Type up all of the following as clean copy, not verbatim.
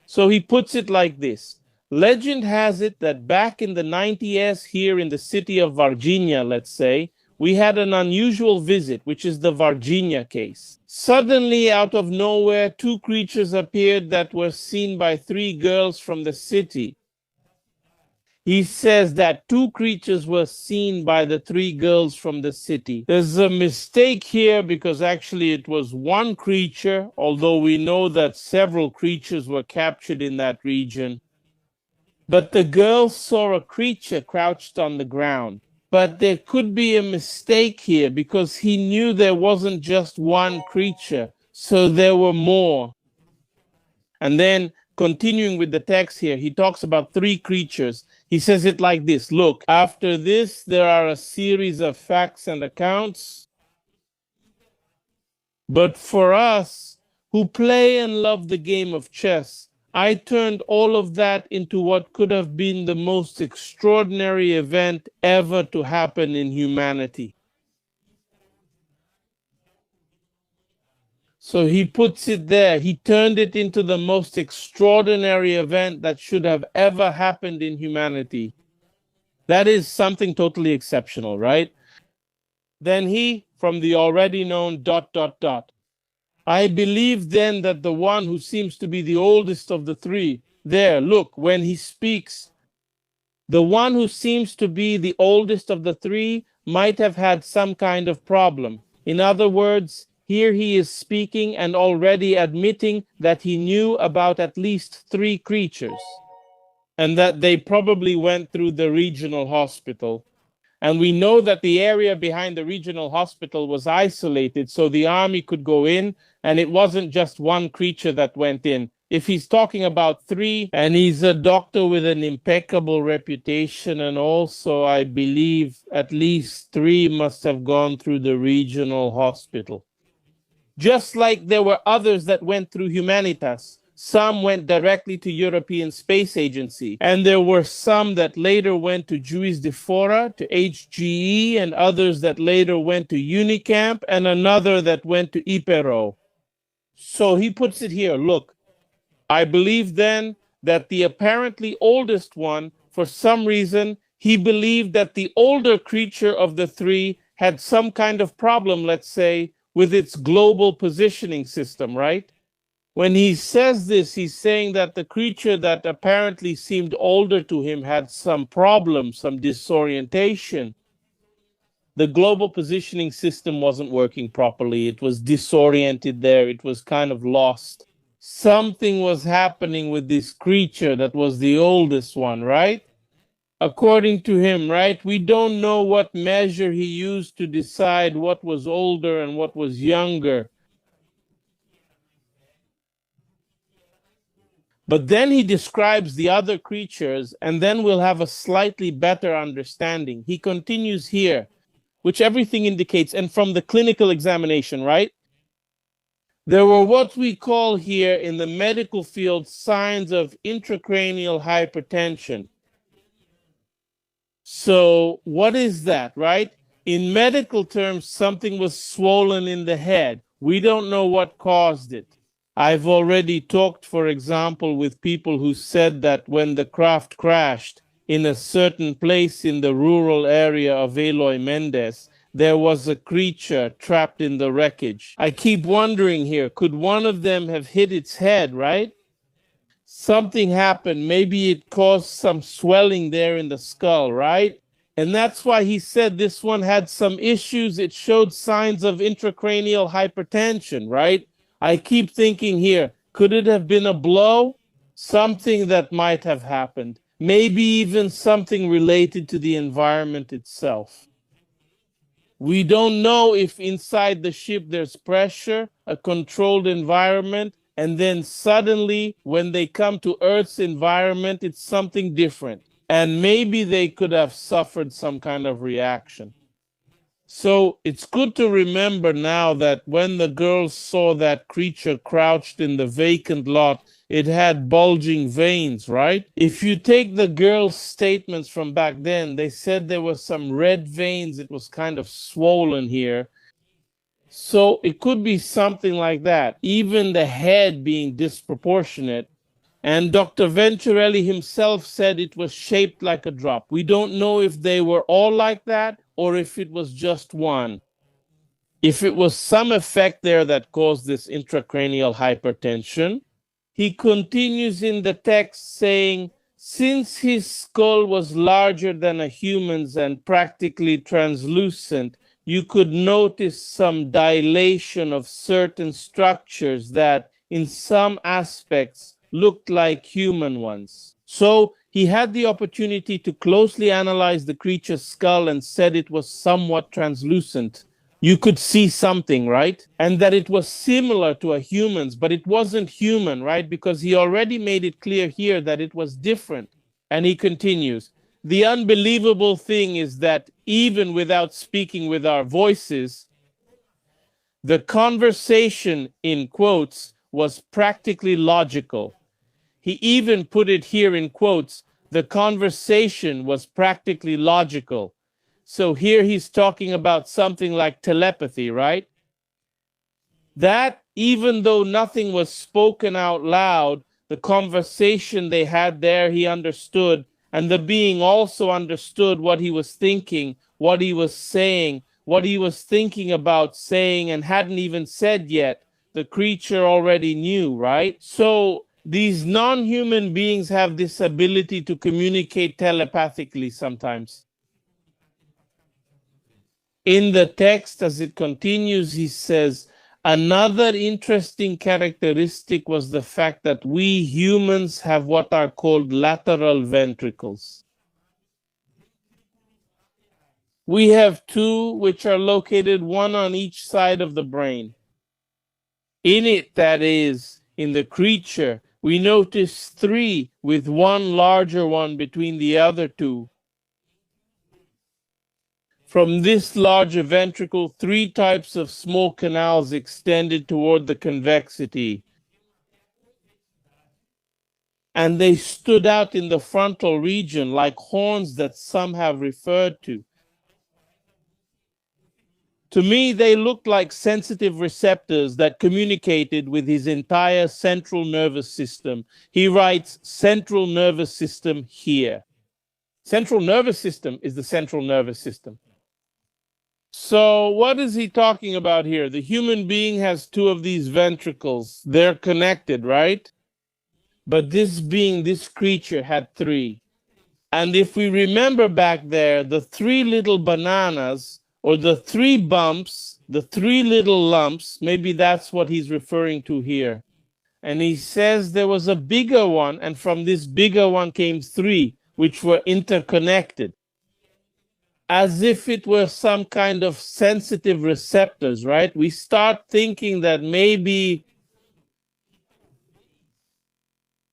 So he puts it like this. Legend has it that back in the 90s here in the city of Varginha, let's say, we had an unusual visit, which is the Varginha case. Suddenly, out of nowhere, two creatures appeared that were seen by three girls from the city. He says that two creatures were seen by the three girls from the city. There's a mistake here because actually it was one creature, although we know that several creatures were captured in that region. But the girls saw a creature crouched on the ground. But there could be a mistake here because he knew there wasn't just one creature, so there were more. And then continuing with the text here, he talks about three creatures. He says it like this. Look, after this, there are a series of facts and accounts. But for us who play and love the game of chess, I turned all of that into what could have been the most extraordinary event ever to happen in humanity. So he puts it there. He turned it into the most extraordinary event that should have ever happened in humanity. That is something totally exceptional, right? Then he, from the already known ... I believe then that the one who seems to be the oldest of the three, there, look, when he speaks, the one who seems to be the oldest of the three might have had some kind of problem. In other words, here he is speaking and already admitting that he knew about at least three creatures and that they probably went through the regional hospital. And we know that the area behind the regional hospital was isolated, so the army could go in, and it wasn't just one creature that went in. If he's talking about three, and he's a doctor with an impeccable reputation, and also I believe at least three must have gone through the regional hospital. Just like there were others that went through Humanitas. Some went directly to European Space Agency, and there were some that later went to Juiz de Fora, to HGE, and others that later went to Unicamp, and another that went to IPERO. So he puts it here, look, I believe then that the apparently oldest one, for some reason, he believed that the older creature of the three had some kind of problem, let's say, with its global positioning system, right? When he says this, he's saying that the creature that apparently seemed older to him had some problem, some disorientation. The global positioning system wasn't working properly. It was disoriented there. It was kind of lost. Something was happening with this creature that was the oldest one, right? According to him, right? We don't know what measure he used to decide what was older and what was younger. But then he describes the other creatures, and then we'll have a slightly better understanding. He continues here, which everything indicates, and from the clinical examination, right? There were what we call here in the medical field signs of intracranial hypertension. So, what is that, right? In medical terms, something was swollen in the head. We don't know what caused it. I've already talked, for example, with people who said that when the craft crashed in a certain place in the rural area of Eloy Mendes, there was a creature trapped in the wreckage. I keep wondering here, could one of them have hit its head, right? Something happened. Maybe it caused some swelling there in the skull, right? And that's why he said this one had some issues. It showed signs of intracranial hypertension, right? I keep thinking here, could it have been a blow? Something that might have happened. Maybe even something related to the environment itself. We don't know if inside the ship there's pressure, a controlled environment, and then suddenly when they come to Earth's environment, it's something different. And maybe they could have suffered some kind of reaction. So it's good to remember now that when the girls saw that creature crouched in the vacant lot, it had bulging veins, right? If you take the girls' statements from back then, they said there were some red veins. It was kind of swollen here. So it could be something like that. Even the head being disproportionate. And Dr. Venturelli himself said it was shaped like a drop. We don't know if they were all like that or if it was just one. If it was some effect there that caused this intracranial hypertension. He continues in the text saying, since his skull was larger than a human's and practically translucent, you could notice some dilation of certain structures that, in some aspects, looked like human ones. So he had the opportunity to closely analyze the creature's skull and said it was somewhat translucent. You could see something, right? And that it was similar to a human's, but it wasn't human, right? Because he already made it clear here that it was different. And he continues, the unbelievable thing is that even without speaking with our voices, the conversation, in quotes, was practically logical. He even put it here in quotes, the conversation was practically logical. So here he's talking about something like telepathy, right? That even though nothing was spoken out loud, the conversation they had there, he understood. And the being also understood what he was thinking, what he was saying, what he was thinking about saying and hadn't even said yet. The creature already knew, right? So these non-human beings have this ability to communicate telepathically sometimes. In the text, as it continues, he says, another interesting characteristic was the fact that we humans have what are called lateral ventricles. We have two, which are located one on each side of the brain. In it, that is, in the creature, we notice three, with one larger one between the other two. From this larger ventricle, three types of small canals extended toward the convexity. And they stood out in the frontal region like horns that some have referred to. To me, they looked like sensitive receptors that communicated with his entire central nervous system. He writes central nervous system here. Central nervous system is the central nervous system. So what is he talking about here? The human being has two of these ventricles. They're connected, right? But this being, this creature had three. And if we remember back there, the three little bananas or the three bumps, the three little lumps, maybe that's what he's referring to here. And he says there was a bigger one, and from this bigger one came three, which were interconnected, as if it were some kind of sensitive receptors, right? We start thinking that maybe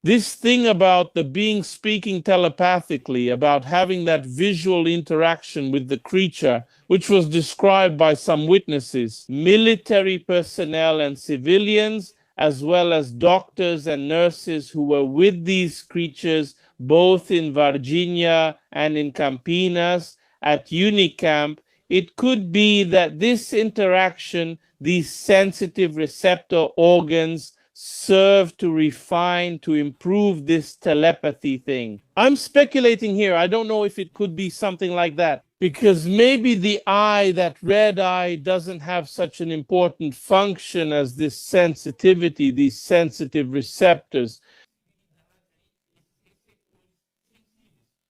this thing about the being speaking telepathically, about having that visual interaction with the creature, which was described by some witnesses, military personnel and civilians, as well as doctors and nurses who were with these creatures, both in Varginha and in Campinas, at Unicamp, it could be that this interaction, these sensitive receptor organs, serve to refine, to improve this telepathy thing. I'm speculating here. I don't know if it could be something like that, because maybe the eye, that red eye, doesn't have such an important function as this sensitivity, these sensitive receptors.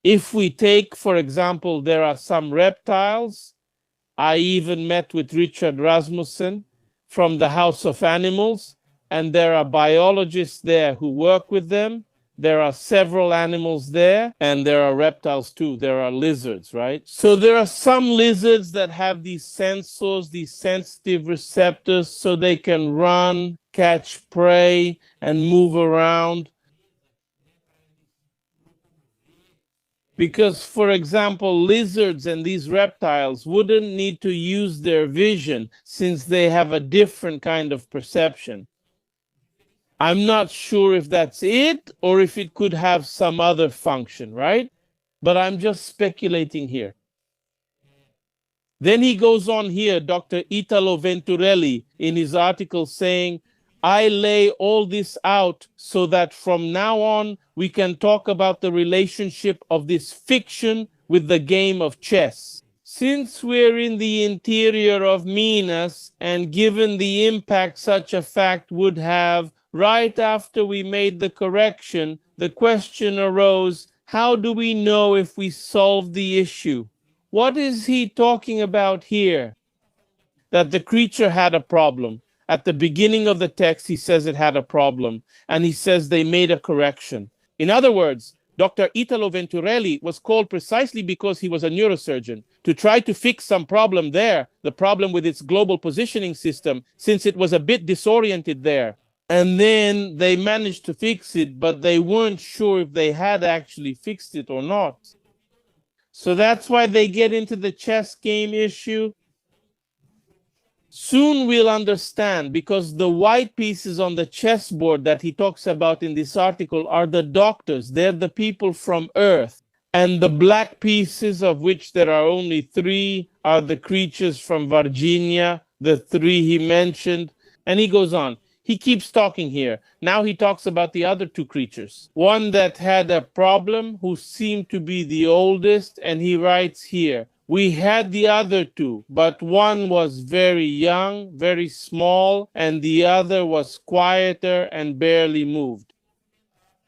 If we take, for example, there are some reptiles. I even met with Richard Rasmussen from the House of Animals, and there are biologists there who work with them. There are several animals there, and there are reptiles too. There are lizards, right? So there are some lizards that have these sensors, these sensitive receptors, so they can run, catch prey, and move around. Because, for example, lizards and these reptiles wouldn't need to use their vision since they have a different kind of perception. I'm not sure if that's it or if it could have some other function, right? But I'm just speculating here. Then he goes on here, Dr. Italo Venturelli, in his article saying, I lay all this out so that from now on we can talk about the relationship of this fiction with the game of chess. Since we're in the interior of me-ness, and given the impact such a fact would have, right after we made the correction, the question arose, how do we know if we solved the issue? What is he talking about here? That the creature had a problem. At the beginning of the text, he says it had a problem, and he says they made a correction. In other words, Dr. Italo Venturelli was called precisely because he was a neurosurgeon to try to fix some problem there, the problem with its global positioning system, since it was a bit disoriented there. And then they managed to fix it, but they weren't sure if they had actually fixed it or not. So that's why they get into the chess game issue. Soon we'll understand, because the white pieces on the chessboard that he talks about in this article are the doctors. They're the people from Earth. And the black pieces, of which there are only 3, are the creatures from Varginha, the 3 he mentioned. And he goes on. He keeps talking here. Now he talks about the other 2 creatures. One that had a problem, who seemed to be the oldest, and he writes here, we had the other 2, but one was very young, very small, and the other was quieter and barely moved.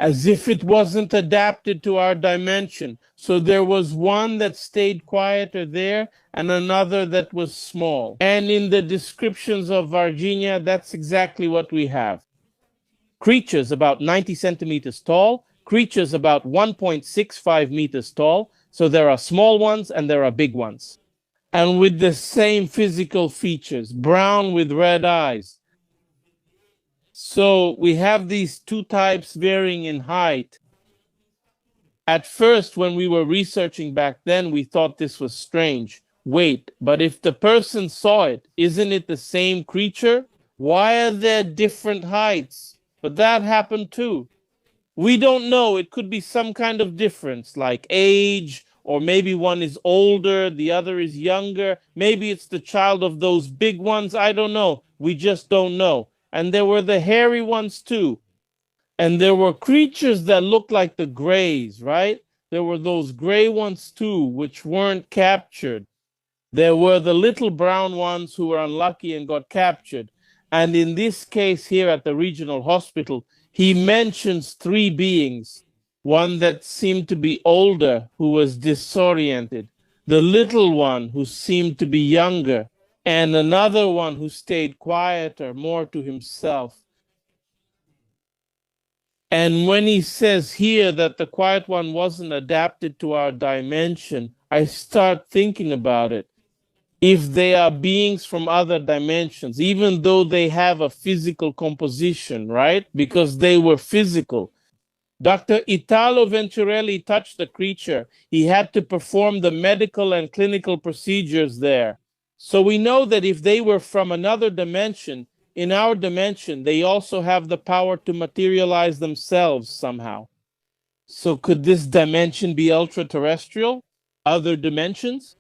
As if it wasn't adapted to our dimension. So there was one that stayed quieter there and another that was small. And in the descriptions of Varginha, that's exactly what we have. Creatures about 90 centimeters tall, creatures about 1.65 meters tall. So there are small ones and there are big ones. And with the same physical features, brown with red eyes. So we have these 2 types varying in height. At first, when we were researching back then, we thought this was strange. Wait, but if the person saw it, isn't it the same creature? Why are there different heights? But that happened too. We don't know. It could be some kind of difference, like age, or maybe one is older, the other is younger. Maybe it's the child of those big ones. I don't know. We just don't know. And there were the hairy ones too. And there were creatures that looked like the grays, right? There were those gray ones too, which weren't captured. There were the little brown ones who were unlucky and got captured. And in this case here at the regional hospital, he mentions 3 beings. One that seemed to be older, who was disoriented. The little one who seemed to be younger. And another one who stayed quieter, more to himself. And when he says here that the quiet one wasn't adapted to our dimension, I start thinking about it. If they are beings from other dimensions, even though they have a physical composition, right? Because they were physical. Dr. Italo Venturelli touched the creature. He had to perform the medical and clinical procedures there. So we know that if they were from another dimension, in our dimension, they also have the power to materialize themselves somehow. So could this dimension be ultra-terrestrial? Other dimensions?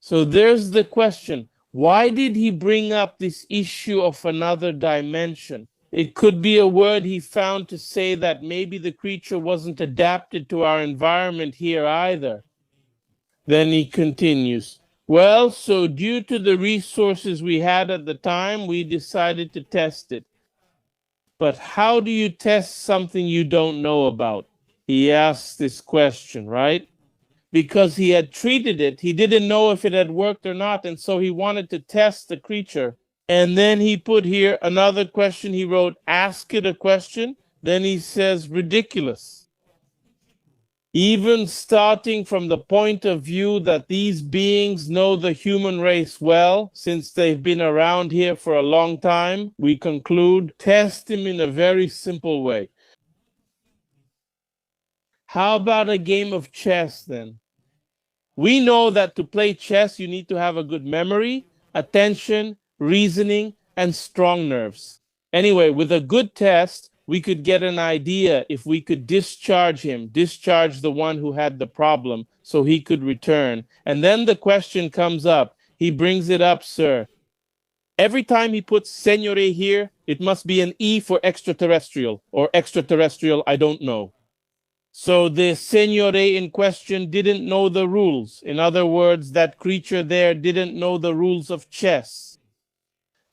So there's the question. Why did he bring up this issue of another dimension? It could be a word he found to say that maybe the creature wasn't adapted to our environment here either. Then he continues. Well, so due to the resources we had at the time, we decided to test it. But how do you test something you don't know about? He asks this question, right? Because he had treated it. He didn't know if it had worked or not, and so he wanted to test the creature. And then he put here another question. He wrote, ask it a question. Then he says, ridiculous. Even starting from the point of view that these beings know the human race well, since they've been around here for a long time, we conclude, test him in a very simple way. How about a game of chess then? We know that to play chess, you need to have a good memory, attention, reasoning, and strong nerves. Anyway, with a good test, we could get an idea if we could discharge the one who had the problem, so he could return. And then the question comes up. He brings it up, sir. Every time he puts Señore here, it must be an E for extraterrestrial, or extraterrestrial, I don't know. So the Señore in question didn't know the rules. In other words, that creature there didn't know the rules of chess.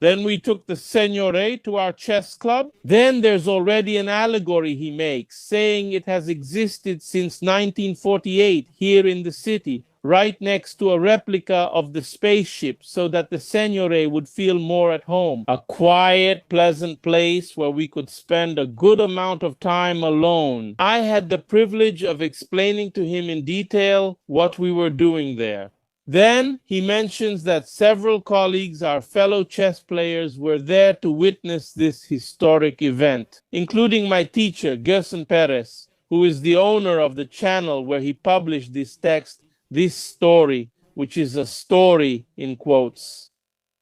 Then we took the Señore to our chess club. Then there's already an allegory he makes, saying it has existed since 1948 here in the city, right next to a replica of the spaceship, so that the Señore would feel more at home. A quiet, pleasant place where we could spend a good amount of time alone. I had the privilege of explaining to him in detail what we were doing there. Then he mentions that several colleagues, our fellow chess players, were there to witness this historic event, including my teacher, Gerson Perez, who is the owner of the channel where he published this text, this story, which is a story in quotes.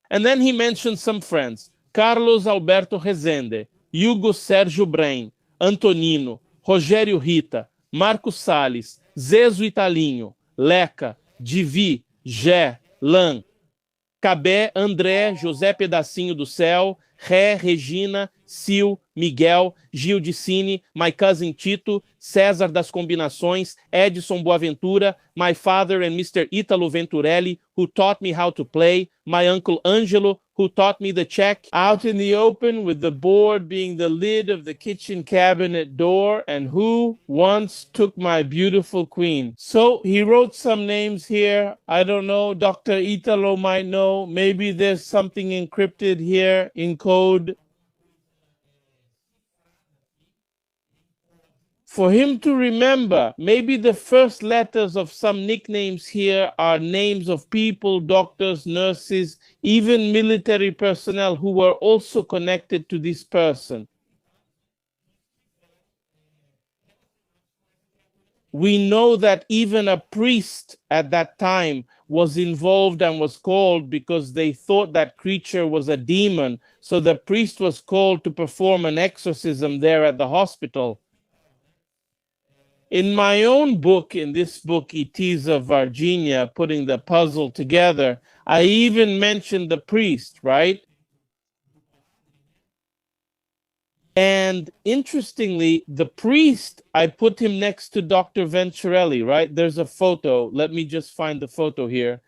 And then he mentions some friends, Carlos Alberto Rezende, Hugo Sérgio Brain, Antonino, Rogério Rita, Marco Salles, Zezo Italinho, Leca, Divi, Gé, Lan, Cabé, André, José Pedacinho do Céu, Ré, Regina, Sil, Miguel, Gil de Cine, My Cousin Tito, César das Combinações, Edson Boaventura, my father and Mr. Italo Venturelli, who taught me how to play, my uncle Angelo, who taught me the check, out in the open with the board being the lid of the kitchen cabinet door, and who once took my beautiful queen. So he wrote some names here. I don't know. Dr. Italo might know. Maybe there's something encrypted here in code. For him to remember, maybe the first letters of some nicknames here are names of people, doctors, nurses, even military personnel who were also connected to this person. We know that even a priest at that time was involved and was called because they thought that creature was a demon. So the priest was called to perform an exorcism there at the hospital. In my own book, in this book, It is of Varginha, putting the puzzle together, I even mentioned the priest, right? And interestingly, the priest, I put him next to Dr. Venturelli, right? There's a photo. Let me just find the photo here.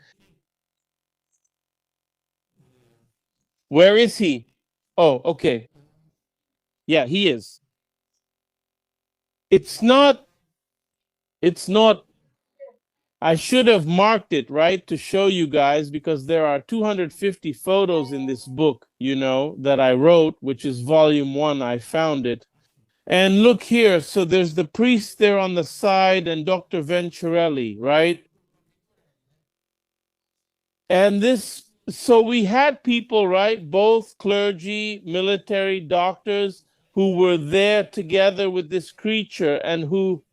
Where is he? Oh, okay. Yeah, he is. It's not, I should have marked it, right, to show you guys, because there are 250 photos in this book, that I wrote, which is volume 1. I found it. And look here. So there's the priest there on the side and Dr. Venturelli, right? And so we had people, right? Both clergy, military, doctors who were there together with this creature and who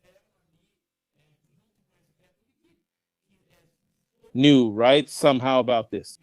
knew, right, somehow about this.